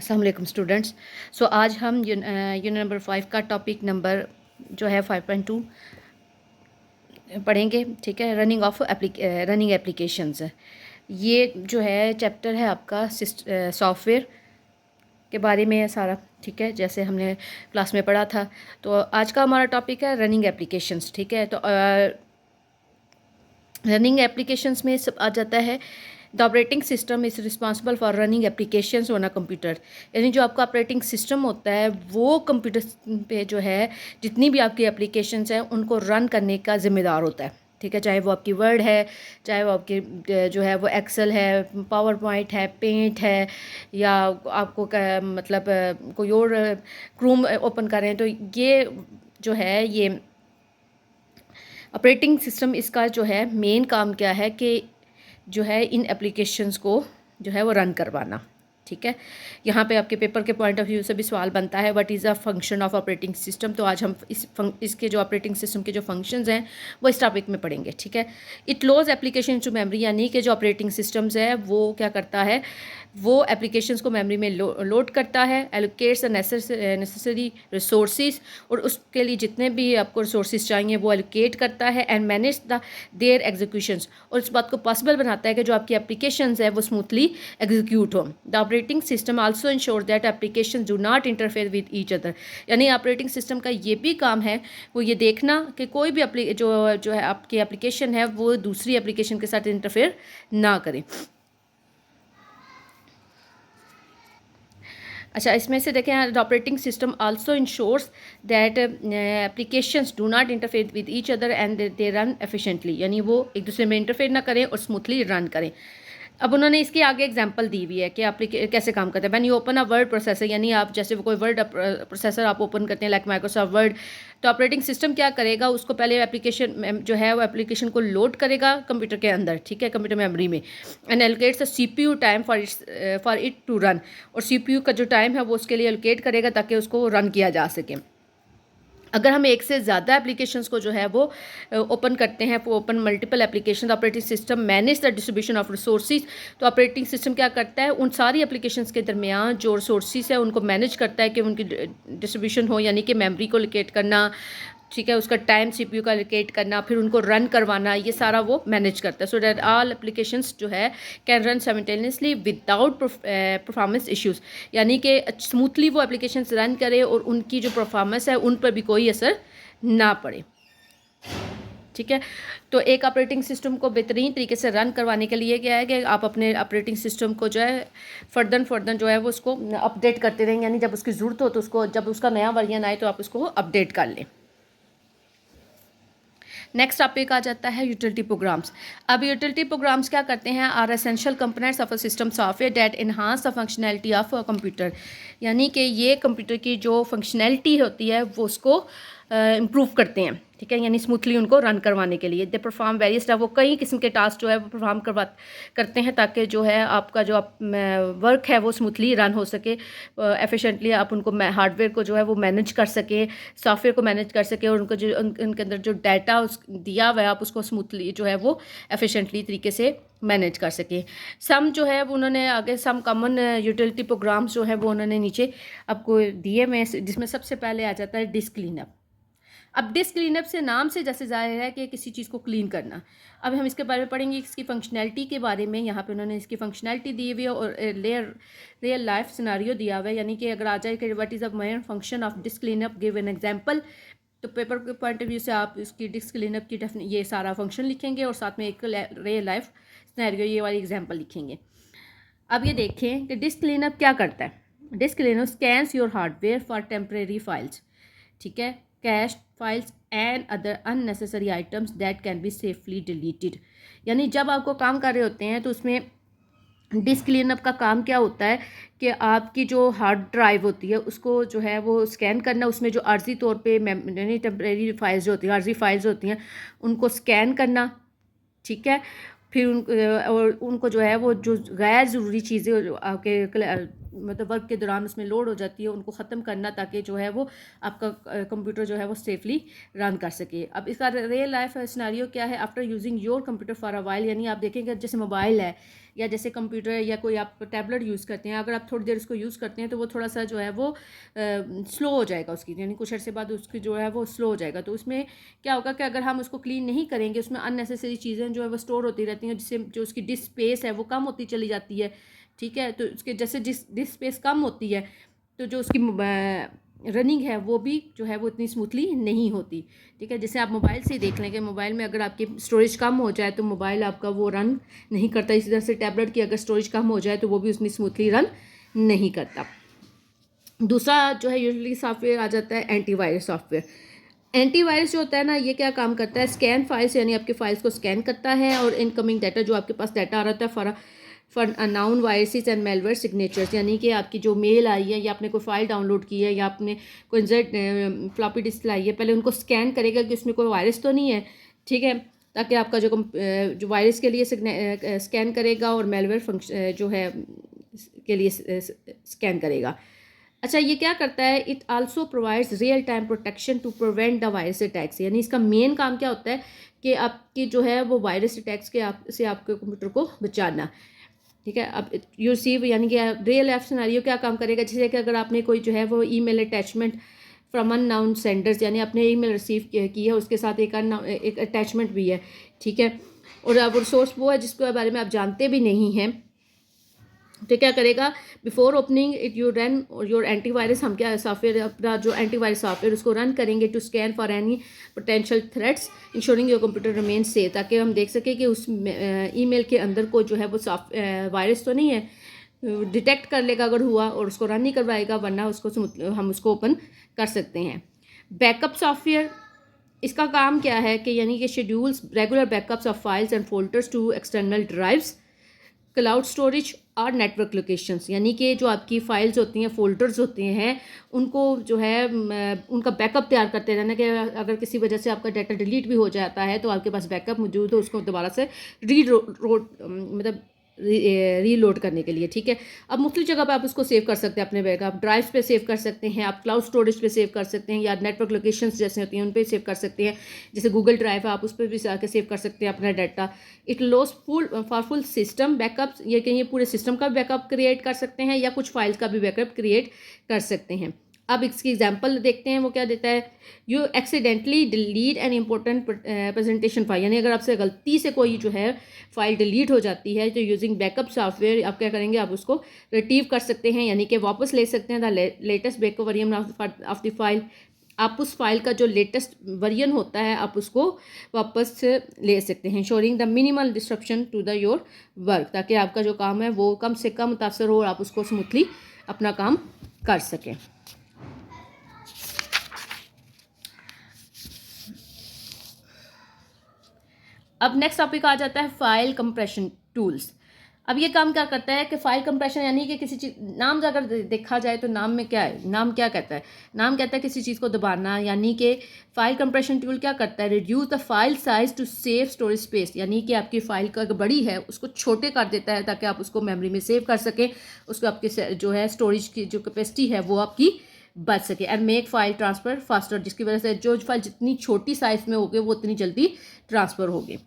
अस्सलाम वालेकुम स्टूडेंट्स। सो आज हम यूनिट नंबर 5 का टॉपिक नंबर जो है 5.2 पढ़ेंगे। ठीक है, रनिंग एप्लीकेशंस। ये जो है चैप्टर है आपका सॉफ्टवेयर के बारे में है सारा। ठीक है, जैसे हमने क्लास में पढ़ा था। तो आज का हमारा टॉपिक है रनिंग एप्लीकेशंस। ठीक है, तो रनिंग एप्लीकेशंस में सब आ जाता है the operating system is responsible for running applications on a computer. यानी जो आपका ऑपरेटिंग सिस्टम होता है वो कंप्यूटर पे जो है जितनी भी आपकी एप्लीकेशंस हैं उनको रन करने का ज़िम्मेदार होता है। ठीक है, चाहे वो आपकी वर्ड है, चाहे वो आपकी जो है वो एक्सेल है, पावर पॉइंट है, पेंट है, या आपको मतलब कोई और क्रोम ओपन कर रहे हैं, तो ये जो है ये ऑपरेटिंग सिस्टम इसका जो है मेन काम क्या है कि जो है इन एप्लीकेशंस को जो है वो रन करवाना। ठीक है, यहाँ पे आपके पेपर के पॉइंट ऑफ व्यू से भी सवाल बनता है what is a function of operating system. तो आज हम इसके जो ऑपरेटिंग सिस्टम के जो फंक्शंस हैं वो इस टॉपिक में पढ़ेंगे। ठीक है, it loads application to memory, यानी कि जो ऑपरेटिंग सिस्टम्स है वो क्या करता है, वो एप्लीकेशंस को मेमोरी में लोड करता है, एलोकेट्स नेसेसरी रिसोर्सेज, और उसके लिए जितने भी आपको रिसोर्सेज चाहिए वो एलोकेट करता है, and manage the their executions, और इस बात को पॉसिबल बनाता है कि जो आपकी एप्लीकेशंस है वो स्मूथली एग्जीक्यूट हो। The operating system also ensure that application do not interfere with each other, यानी ऑपरेटिंग सिस्टम का ये भी काम है वो ये देखना कि कोई भी जो है आपकी एप्लीकेशन है वो दूसरी एप्लीकेशन के साथ इंटरफेयर ना करे। अच्छा, इसमें से देखें, the operating system also ensures that applications do not interfere with each other and they run efficiently, यानी वो एक दूसरे में इंटरफेयर ना करें और स्मूथली रन करें। अब उन्होंने इसके आगे एग्जांपल दी हुई है कि आप कैसे काम करते हैं। When you open a word processor, यानी आप जैसे कोई वर्ड प्रोसेसर आप ओपन करते हैं लाइक माइक्रोसॉफ्ट वर्ड, तो ऑपरेटिंग सिस्टम क्या करेगा, उसको पहले एप्लीकेशन जो है वो एप्लीकेशन को लोड करेगा कंप्यूटर के अंदर। ठीक है, कंप्यूटर मेमोरी में, and allocates a CPU time for it to run, और सीपीयू का जो टाइम है वो उसके लिए एलोकेट करेगा ताकि उसको रन किया जा सके। अगर हम एक से ज़्यादा एप्लीकेशंस को जो है वो ओपन करते हैं, वो open multiple application, operating system manage the distribution of resources, तो ऑपरेटिंग सिस्टम क्या करता है, उन सारी एप्लीकेशंस के दरमियान जो रिसोर्सेज है उनको मैनेज करता है कि उनकी डिस्ट्रीब्यूशन हो, यानी कि मेमोरी को लोकेट करना, ठीक है, उसका टाइम सीपीयू का लोकेट करना, फिर उनको रन करवाना, ये सारा वो मैनेज करता है। सो दैट ऑल एप्लीकेशंस जो है can run simultaneously without performance issues, यानी कि स्मूथली वो एप्लीकेशंस रन करे और उनकी जो परफॉर्मेंस है उन पर भी कोई असर ना पड़े। ठीक है, तो एक ऑपरेटिंग सिस्टम को बेहतरीन तरीके से रन करवाने के लिए क्या है कि आप अपने ऑपरेटिंग सिस्टम को जो है फर्दर जो है वो उसको अपडेट करते रहें, यानी जब उसकी ज़रूरत हो तो उसको, जब उसका नया वर्जन आए तो आप उसको अपडेट कर लें। नेक्स्ट टॉपिक आ जाता है यूटिलिटी प्रोग्राम्स। अब यूटिलिटी प्रोग्राम्स क्या करते हैं, are essential components of a system software that enhance the functionality of a computer, यानी कि ये कंप्यूटर की जो फंक्शनैलिटी होती है वो उसको इम्प्रूव करते हैं। ठीक है, यानी स्मूथली उनको रन करवाने के लिए दे परफॉर्म वेरियस टास्क, वो कई किस्म के टास्क जो है वो परफॉर्म करते हैं ताकि जो है आपका जो वर्क है वो स्मूथली रन हो सके, एफिशिएंटली आप उनको हार्डवेयर को जो है वो मैनेज कर सकें, सॉफ्टवेयर को मैनेज कर सकें, और उनको जो उनके अंदर जो डाटा दिया हुआ है आप उसको स्मूथली जो है वो एफिशिएंटली तरीके से मैनेज कर सकें। सम जो है वो उन्होंने आगे सम कॉमन यूटिलिटी प्रोग्राम्स जो है वो उन्होंने नीचे आपको दिए में, जिसमें सबसे पहले आ जाता है डिस्क क्लीनअप। अब डिस्क क्लीनअप से नाम से जैसे जाहिर है कि किसी चीज़ को क्लीन करना। अब हम इसके बारे में पढ़ेंगे, इसकी फंक्शनैलिटी के बारे में। यहाँ पे उन्होंने इसकी फंक्शनैलिटी दी हुई है और रियल लाइफ सिनारियो दिया हुआ है, यानी कि अगर आ जाए कि what is a main function of disc cleanup, give an example, तो पेपर के पॉइंट ऑफ व्यू से आप इसकी डिस्क क्लीनअप की ये सारा फंक्शन लिखेंगे और साथ में एक रियल लाइफ सिनारियो ये वाली एग्जाम्पल लिखेंगे। अब ये देखें कि डिस्क क्लीनअप क्या करता है। Disc cleanup scans your hardware for temporary files, ठीक है, cash files and other unnecessary items that can be safely deleted, यानी जब आपको काम कर रहे होते हैं तो उसमें डिस्क क्लीनअप का काम क्या होता है कि आपकी जो हार्ड ड्राइव होती है उसको जो है वो स्कैन करना, उसमें जो आर्जी तौर पे यानी टेम्परेरी फाइल्स जो होती हैं, आर्जी फाइल्स होती हैं, उनको स्कैन करना। ठीक है, फिर और उनको जो है वो जो गैर ज़रूरी चीज़ें आपके मतलब वर्क के दौरान उसमें लोड हो जाती है उनको ख़त्म करना, ताकि जो है वो आपका कंप्यूटर जो है वो सेफली रन कर सके। अब इसका रियल लाइफ सिनेरियो क्या है, after using your computer for a while, यानी आप देखेंगे जैसे मोबाइल है या जैसे कंप्यूटर या कोई आप टैबलेट यूज़ करते हैं, अगर आप थोड़ी देर उसको यूज़ करते हैं तो वो थोड़ा सा जो है वो स्लो हो जाएगा उसकी, यानी कुछ अर्से बाद उसकी जो है वो स्लो हो जाएगा। तो उसमें क्या होगा कि अगर हम उसको क्लीन नहीं करेंगे, उसमें अननेसेसरी चीज़ें जो है वो स्टोर होती रहती हैं, जिससे जो उसकी डिस्क स्पेस है वो कम होती चली जाती है। ठीक है, तो उसके जैसे डिस्क स्पेस कम होती है तो जो उसकी रनिंग है वो भी जो है वो इतनी स्मूथली नहीं होती। ठीक है, जैसे आप मोबाइल से ही देख लें कि मोबाइल में अगर आपकी स्टोरेज कम हो जाए तो मोबाइल आपका वो रन नहीं करता। इसी तरह से टैबलेट की अगर स्टोरेज कम हो जाए तो वो भी उतनी स्मूथली रन नहीं करता। दूसरा जो है यूजुअली सॉफ्टवेयर आ जाता है एंटीवायरस सॉफ्टवेयर। एंटीवायरस जो होता है ना, ये क्या काम करता है, स्कैन फाइल्स यानी आपके फाइल्स को स्कैन करता है और इनकमिंग डाटा जो आपके पास डाटा आ रहा है for अनाउन viruses and malware signatures, यानी कि आपकी जो मेल आई है या आपने कोई फाइल डाउनलोड की है या आपने कोई फ्लॉपी डिस्क लाई है, पहले उनको स्कैन करेगा कि उसमें कोई वायरस तो नहीं है। ठीक है, ताकि आपका जो वायरस के लिए स्कैन करेगा और मेलवेयर फंक्शन जो है के लिए स्कैन करेगा। अच्छा, ये क्या करता है, it also provides real time protection to prevent the virus attacks, यानी इसका मेन काम क्या होता है कि आपकी जो है वो वायरस अटैक्स के से आपके कंप्यूटर को बचाना। ठीक है, अब यू रिसीव यानी कि रियल लाइफ सिनेरियो क्या काम करेगा, जैसे कि अगर आपने कोई जो है वो email attachment from unknown senders, यानी आपने ईमेल रिसीव की है, उसके साथ एक अटैचमेंट भी है। ठीक है, और अब सोर्स वो है जिसके बारे में आप जानते भी नहीं हैं, तो क्या करेगा, before opening it you run your antivirus, हम क्या सॉफ्टवेयर अपना जो एंटीवायरस सॉफ्टवेयर उसको रन करेंगे to scan for any potential threats ensuring your computer remain safe, ताकि हम देख सकें कि उस ईमेल के अंदर को जो है वो वायरस तो नहीं है, डिटेक्ट कर लेगा अगर हुआ और उसको रन नहीं करवाएगा, वरना उसको हम उसको ओपन कर सकते हैं। बैकअप सॉफ्टवेयर, इसका काम क्या है कि यानी कि schedules regular backups of files and folders to external drives, cloud storage और नेटवर्क लोकेशंस, यानी कि जो आपकी फाइल्स होती हैं, फोल्डर्स होते हैं, उनको जो है उनका बैकअप तैयार करते रहना कि अगर किसी वजह से आपका डाटा डिलीट भी हो जाता है तो आपके पास बैकअप मौजूद हो उसको दोबारा से मतलब रीलोड करने के लिए। ठीक है, अब मुख्तलिफ जगह पे आप उसको सेव कर सकते हैं, अपने बैकअप ड्राइव्स पे सेव कर सकते हैं, आप क्लाउड स्टोरेज पे सेव कर सकते हैं, या नेटवर्क लोकेशंस जैसे होती हैं उन पे सेव कर सकते हैं, जैसे गूगल ड्राइव है आप उस पर भी आके सेव कर सकते हैं अपना data. It loss full system backups, ये कहीं पूरे सिस्टम का बैकअप क्रिएट कर सकते हैं या कुछ फाइल्स का भी बैकअप क्रिएट कर सकते हैं। अब इसकी एग्जांपल देखते हैं, वो क्या देता है, you accidentally delete an important presentation file, यानी अगर आपसे गलती से कोई जो है फाइल डिलीट हो जाती है तो यूजिंग बैकअप सॉफ्टवेयर आप क्या करेंगे, आप उसको रिट्रीव कर सकते हैं, यानी कि वापस ले सकते हैं the latest backup version of the file. आप उस फाइल का जो लेटेस्ट वर्जन होता है आप उसको वापस ले सकते हैं, ensuring the minimal disruption to the your work, ताकि आपका जो काम है वो कम से कम मुतासर हो और आप उसको स्मूथली अपना काम कर सकें। अब नेक्स्ट टॉपिक आ जाता है फाइल कंप्रेशन टूल्स। अब ये काम क्या करता है कि फाइल कंप्रेशन यानी कि किसी चीज़, नाम अगर देखा जाए तो नाम में क्या है, नाम क्या कहता है, नाम कहता है किसी चीज़ को दबाना, यानी कि फाइल कंप्रेशन टूल क्या करता है, reduce the file size to save storage space, यानी कि आपकी फाइल का अगर बड़ी है उसको छोटे कर देता है ताकि आप उसको मेमोरी में सेव कर सकें, उसको आपके जो है स्टोरेज की जो कैपेसिटी है वो आपकी बच सके, and make file transfer faster, जिसकी वजह से जो फाइल जितनी छोटी साइज़ में होगी वो उतनी जल्दी ट्रांसफ़र होगी।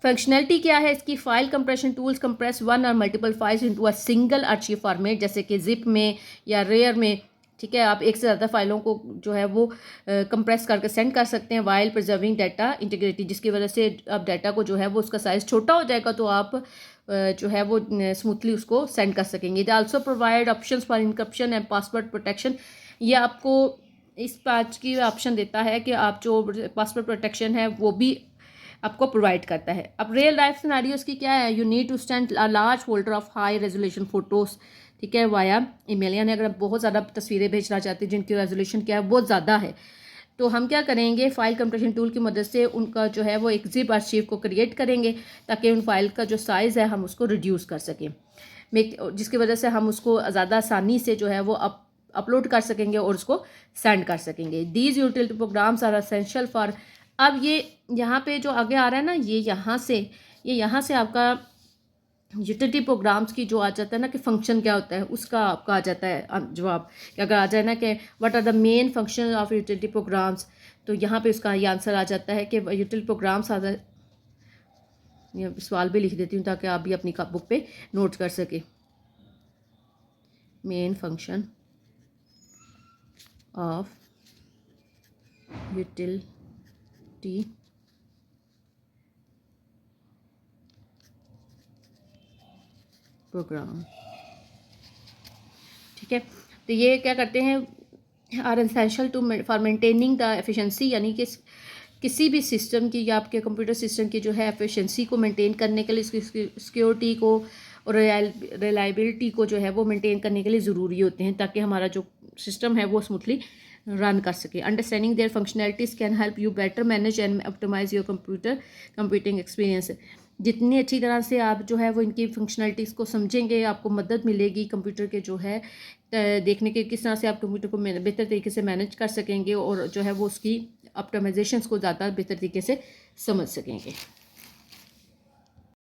फंक्शनैलिटी क्या है इसकी, file compression tools compress one और multiple files into a single archive format, जैसे कि जिप में या रेयर में। ठीक है, आप एक से ज़्यादा फाइलों को जो है वो कंप्रेस करके सेंड कर सकते हैं वाइल प्रिजर्विंग डाटा इंटीग्रिटी, जिसकी वजह से अब डाटा को जो है वो उसका साइज़ छोटा हो जाएगा तो आप जो है वो स्मूथली उसको सेंड कर सकेंगे। They also provide options for encryption and password protection, ये आपको इस बात की ऑप्शन देता है कि आप जो पासवर्ड प्रोटेक्शन है वो भी आपको प्रोवाइड करता है। अब रियल लाइफ सिनेरियोस की क्या है, you need to send a large folder of high resolution photos, ठीक है, वाया ईमेल, यानी अगर आप बहुत ज़्यादा तस्वीरें भेजना चाहते हैं जिनकी रेजोल्यूशन क्या है बहुत ज़्यादा है, तो हम क्या करेंगे, फाइल कंप्रेशन टूल की मदद से उनका जो है वो एक जिप आर्शीव को क्रिएट करेंगे ताकि उन फाइल का जो साइज़ है हम उसको रिड्यूस कर सकें, जिसकी वजह से हम उसको ज़्यादा आसानी से जो है वो अपलोड कर सकेंगे और उसको सेंड कर सकेंगे। These utility programs are essential for, अब ये यहाँ पे जो आगे आ रहा है ना, ये यहाँ से आपका यूटिलिटी प्रोग्राम्स की जो आ जाता है ना कि फ़ंक्शन क्या होता है, उसका आपका आ जाता है जवाब कि अगर आ जाए ना कि what are the main function of utility programs, तो यहाँ पे उसका ये आंसर आ जाता है कि यूटिलिटी प्रोग्राम्स ये सवाल भी लिख देती हूँ ताकि आप भी अपनी बुक पे नोट कर सके। Main function of utility program, ठीक है। तो ये क्या करते हैं, are essential to for maintaining the efficiency, यानी कि किसी भी सिस्टम की या आपके कंप्यूटर सिस्टम की जो है एफिशिएंसी को मेंटेन करने के लिए, इसकी सिक्योरिटी को और रिलायबिलिटी को जो है वो मेंटेन करने के लिए ज़रूरी होते हैं, ताकि हमारा जो सिस्टम है वो स्मूथली रन कर सके। Understanding their functionalities can help you better manage and optimize your computing experience. जितनी अच्छी तरह से आप जो है वो इनकी फंक्शनैलिटीज़ को समझेंगे, आपको मदद मिलेगी कंप्यूटर के जो है देखने के किस तरह से आप कंप्यूटर को बेहतर तरीके से मैनेज कर सकेंगे और जो है वो उसकी ऑप्टिमाइजेशंस को ज़्यादा बेहतर तरीके से समझ सकेंगे।